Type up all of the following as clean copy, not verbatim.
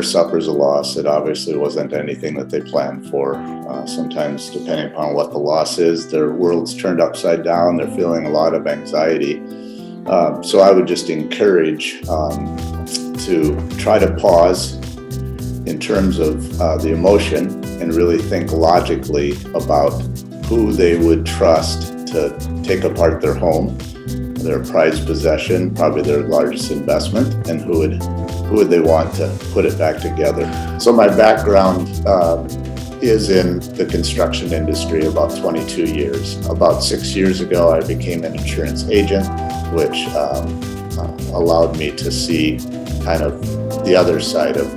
homeowner suffers a loss, it obviously wasn't anything that they planned for. Sometimes, depending upon what the loss is, their world's turned upside down. They're feeling a lot of anxiety. So I would just encourage to try to pause in terms of the emotion and really think logically about who they would trust to take apart their home, their prized possession, probably their largest investment, and who would they want to put it back together. So my background is in the construction industry, about 22 years. About 6 years ago, I became an insurance agent, which allowed me to see kind of the other side of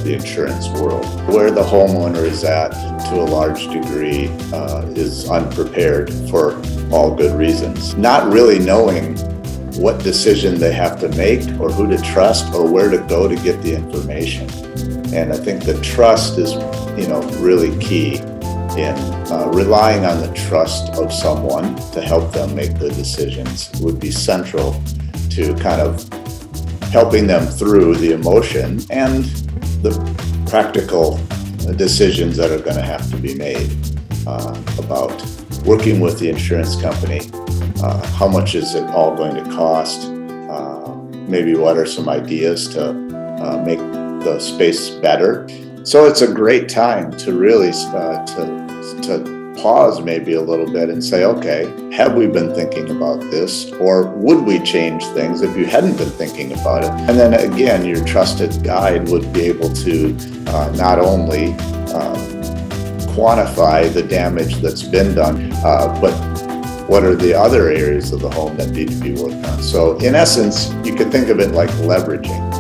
the insurance world. Where the homeowner is at, to a large degree, is unprepared for all good reasons. Not really knowing what decision they have to make or who to trust or where to go to get the information. And I think the trust is, really key in relying on the trust of someone to help them make good decisions would be central to kind of helping them through the emotion and the practical decisions that are going to have to be made about working with the insurance company. How much is it all going to cost? Maybe what are some ideas to make the space better? So it's a great time to really to pause maybe a little bit and say, okay, have we been thinking about this? Or would we change things if you hadn't been thinking about it? And then again, your trusted guide would be able to not only quantify the damage that's been done, but what are the other areas of the home that need to be worked on? So in essence, you could think of it like leveraging.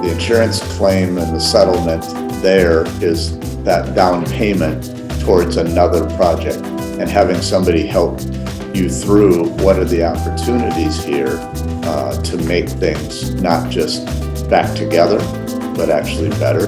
The insurance claim and the settlement there is that down payment towards another project, and having somebody help you through what are the opportunities here to make things not just back together, but actually better.